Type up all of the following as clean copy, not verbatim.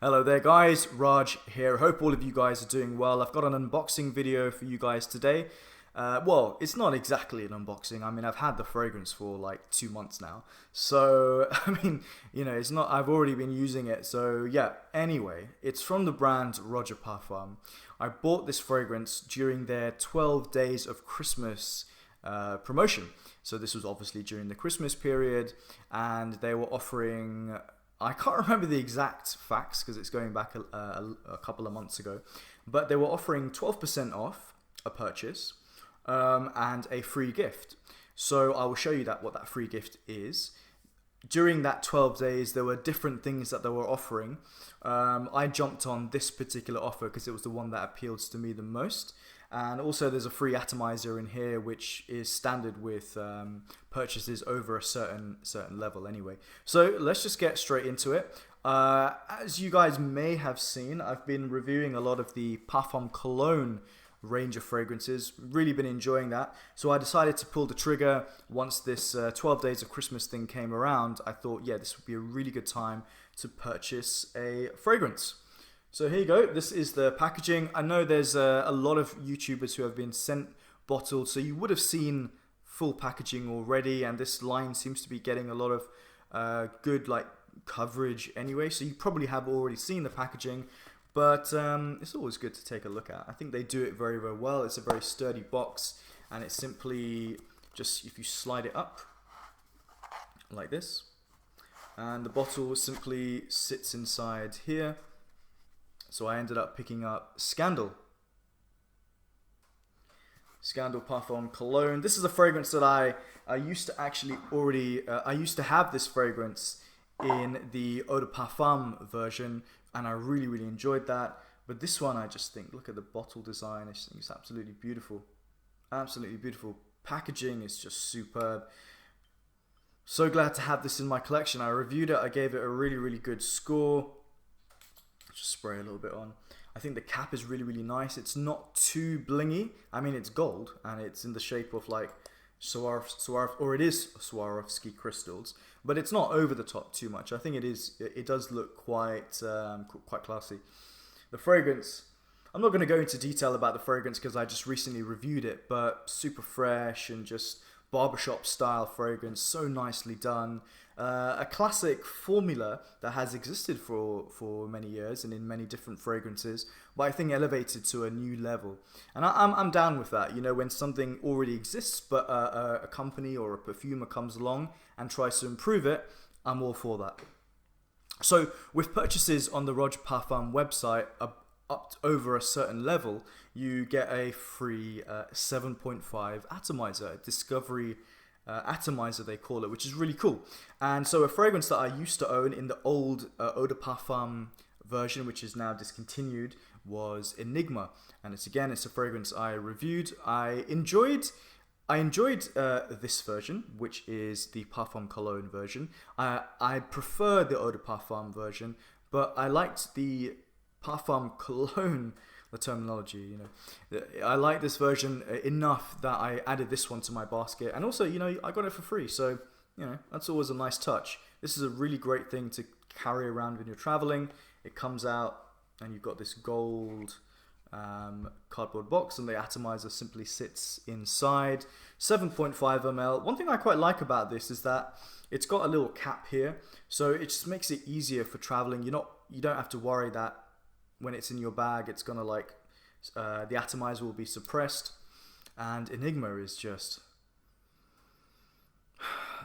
Hello there guys, Raj here. Hope all of you guys are doing well. I've got an unboxing video for you guys today. Well, it's not exactly an unboxing. I mean, I've had the fragrance for like 2 months now. So, I mean, it's not, I've already been using it. So yeah, anyway, it's from the brand ROJA Parfums. I bought this fragrance during their 12 days of Christmas promotion. So this was obviously during the Christmas period, and they were offering, I can't remember the exact facts because it's going back a couple of months ago, but they were offering 12% off a purchase and a free gift. So I will show you what that free gift is. During that 12 days, there were different things that they were offering. I jumped on this particular offer because it was the one that appealed to me the most. And also there's a free atomiser in here, which is standard with purchases over a certain level anyway. So let's just get straight into it. As you guys may have seen, I've been reviewing a lot of the Parfum Cologne range of fragrances. Really been enjoying that. So I decided to pull the trigger once this 12 days of Christmas thing came around. I thought, yeah, this would be a really good time to purchase a fragrance. So here you go, this is the packaging. I know there's a lot of YouTubers who have been sent bottles, so you would have seen full packaging already, and this line seems to be getting a lot of good coverage anyway, so you probably have already seen the packaging, but it's always good to take a look at. I think they do it very, very well. It's a very sturdy box, and it's simply just, if you slide it up like this, and the bottle simply sits inside here. So I ended up picking up Scandal Parfum Cologne. This is a fragrance that I used to actually already, I used to have this fragrance in the Eau de Parfum version, and I really, really enjoyed that. But this one, I just think, look at the bottle design, I just think it's absolutely beautiful. Absolutely beautiful. Packaging is just superb. So glad to have this in my collection. I reviewed it, I gave it a really, really good score. Just spray a little bit on. I think the cap is really, really nice. It's not too blingy. I mean, it's gold and it's in the shape of like Swarovski crystals, but it's not over the top too much. I think it does look quite classy. The fragrance, I'm not going to go into detail about the fragrance because I just recently reviewed it, but super fresh and just barbershop style fragrance, so nicely done. A classic formula that has existed for many years and in many different fragrances, but I think elevated to a new level. And I'm down with that. When something already exists, but a company or a perfumer comes along and tries to improve it, I'm all for that. So with purchases on the ROJA Parfum website up over a certain level, you get a free 7.5 atomiser, discovery atomiser they call it, which is really cool. And so a fragrance that I used to own in the old Eau de Parfum version, which is now discontinued, was Enigma, and it's a fragrance I reviewed. I enjoyed this version, which is the Parfum Cologne version. I prefer the Eau de Parfum version, but I liked the Parfum Cologne, the terminology, I like this version enough that I added this one to my basket, and also, I got it for free, so, that's always a nice touch. This is a really great thing to carry around when you're traveling. It comes out, and you've got this gold cardboard box, and the atomizer simply sits inside. 7.5 ml. One thing I quite like about this is that it's got a little cap here, so it just makes it easier for traveling. You don't have to worry that when it's in your bag, it's gonna the atomizer will be suppressed. And Enigma is just,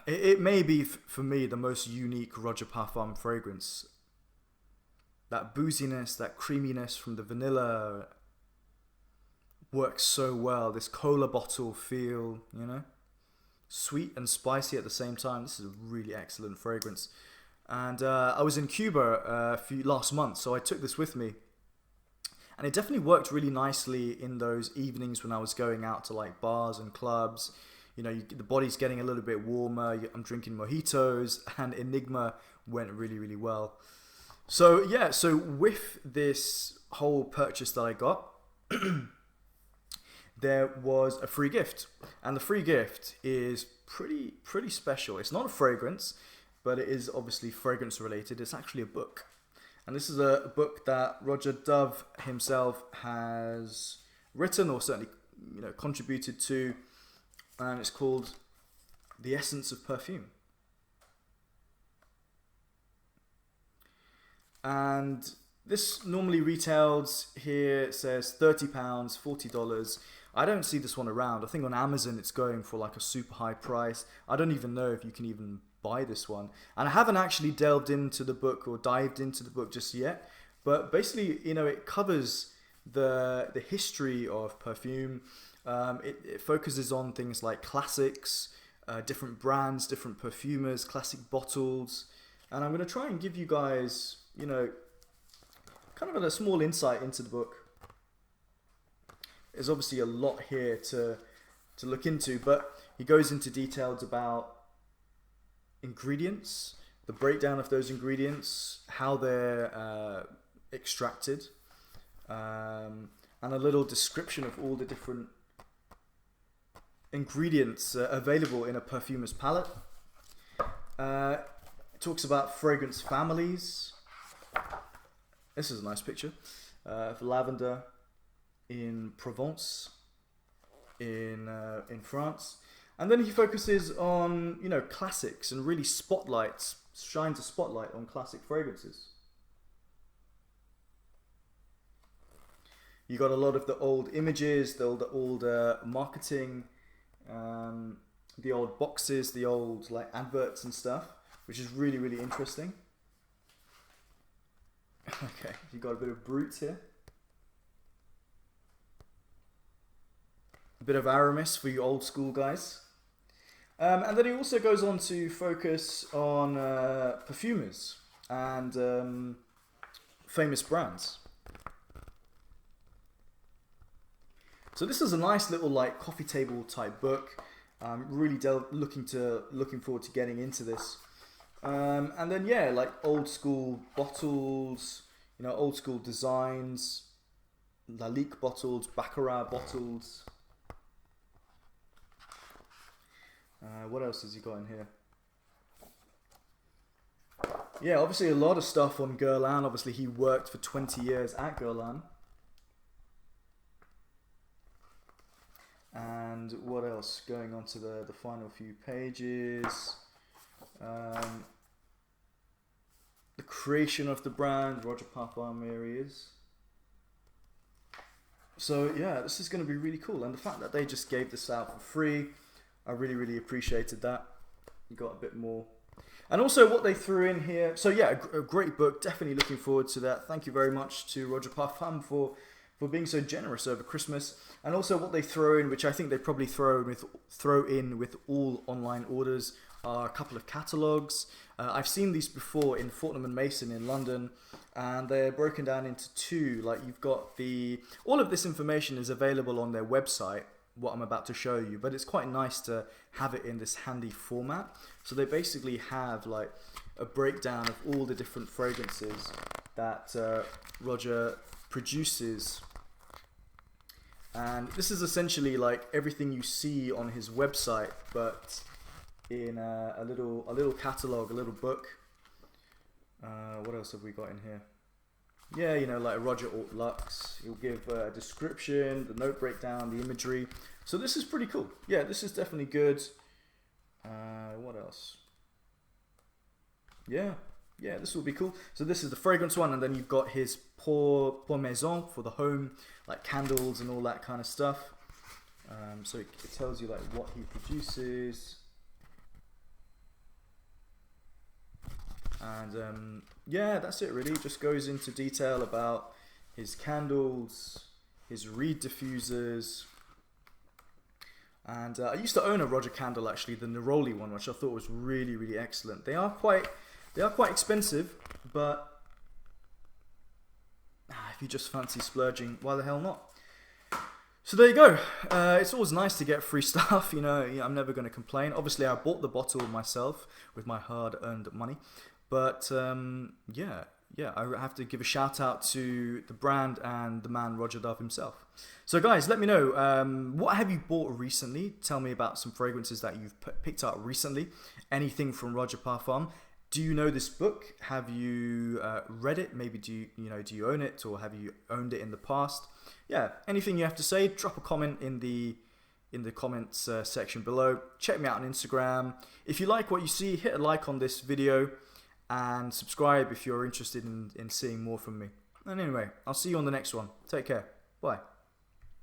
it may be for me the most unique ROJA Parfum fragrance. That booziness, that creaminess from the vanilla works so well. This cola bottle feel, sweet and spicy at the same time. This is a really excellent fragrance. And I was in Cuba last month, so I took this with me. And it definitely worked really nicely in those evenings when I was going out to bars and clubs. The body's getting a little bit warmer. I'm drinking mojitos, and Enigma went really, really well. So yeah, so with this whole purchase that I got, there was a free gift. And the free gift is pretty special. It's not a fragrance, but it is obviously fragrance related. It's actually a book. And this is a book that Roger Dove himself has written, or certainly, you know, contributed to, and it's called The Essence of Perfume. And this normally retails here, it says £30, $40. I don't see this one around. I think on Amazon it's going for like a super high price. I don't even know if you can even buy this one. And I haven't actually delved into the book or dived into the book just yet. But basically, you know, it covers the history of perfume. It focuses on things like classics, different brands, different perfumers, classic bottles. And I'm going to try and give you guys, you know, kind of a small insight into the book. There's obviously a lot here to look into, but he goes into details about ingredients, the breakdown of those ingredients, how they're extracted, and a little description of all the different ingredients available in a perfumer's palette. It talks about fragrance families. This is a nice picture of lavender in Provence, in France, and then he focuses on, you know, classics and really shines a spotlight on classic fragrances. You got a lot of the old images, the old marketing, the old boxes, the old like adverts and stuff, which is really, really interesting. Okay, you got a bit of Brut here. A bit of Aramis for you old school guys. And then he also goes on to focus on perfumers and famous brands. So this is a nice little like coffee table type book. Really looking forward to getting into this. And then yeah, like old school bottles, you know, old school designs, Lalique bottles, Baccarat bottles. What else has he got in here? Yeah, obviously a lot of stuff on Guerlain. Obviously he worked for 20 years at Guerlain. And what else? Going on to the final few pages. The creation of the brand, ROJA Parfums, here he is. So yeah, this is going to be really cool. And the fact that they just gave this out for free, I really, really appreciated that. You got a bit more. And also what they threw in here. So yeah, a great book. Definitely looking forward to that. Thank you very much to ROJA Parfums for being so generous over Christmas. And also what they throw in, which I think they probably throw in with all online orders, are a couple of catalogues. I've seen these before in Fortnum & Mason in London, and they're broken down into two. Like you've got all of this information is available on their website, what I'm about to show you, but it's quite nice to have it in this handy format. So they basically have like a breakdown of all the different fragrances that ROJA produces. And this is essentially like everything you see on his website, but in a little catalog, a little book. What else have we got in here? Yeah, you know, like ROJA Haute Luxe. He'll give a description, the note breakdown, the imagery. So this is pretty cool. Yeah, this is definitely good. What else? Yeah, this will be cool. So this is the fragrance one, and then you've got his pour maison for the home, like candles and all that kind of stuff. So it tells you like what he produces. And yeah, that's it really. It just goes into detail about his candles, his reed diffusers. And I used to own a ROJA candle actually, the Neroli one, which I thought was really, really excellent. They are quite expensive, but if you just fancy splurging, why the hell not? So there you go. It's always nice to get free stuff, you know. I'm never going to complain. Obviously, I bought the bottle myself with my hard-earned money. But yeah, I have to give a shout out to the brand and the man Roger Dove himself. So guys, let me know, what have you bought recently? Tell me about some fragrances that you've picked up recently. Anything from ROJA Parfums. Do you know this book? Have you read it? Maybe do you own it, or have you owned it in the past? Yeah, anything you have to say, drop a comment in the comments section below. Check me out on Instagram. If you like what you see, hit a like on this video and subscribe if you're interested in seeing more from me. And anyway, I'll see you on the next one. Take care. Bye.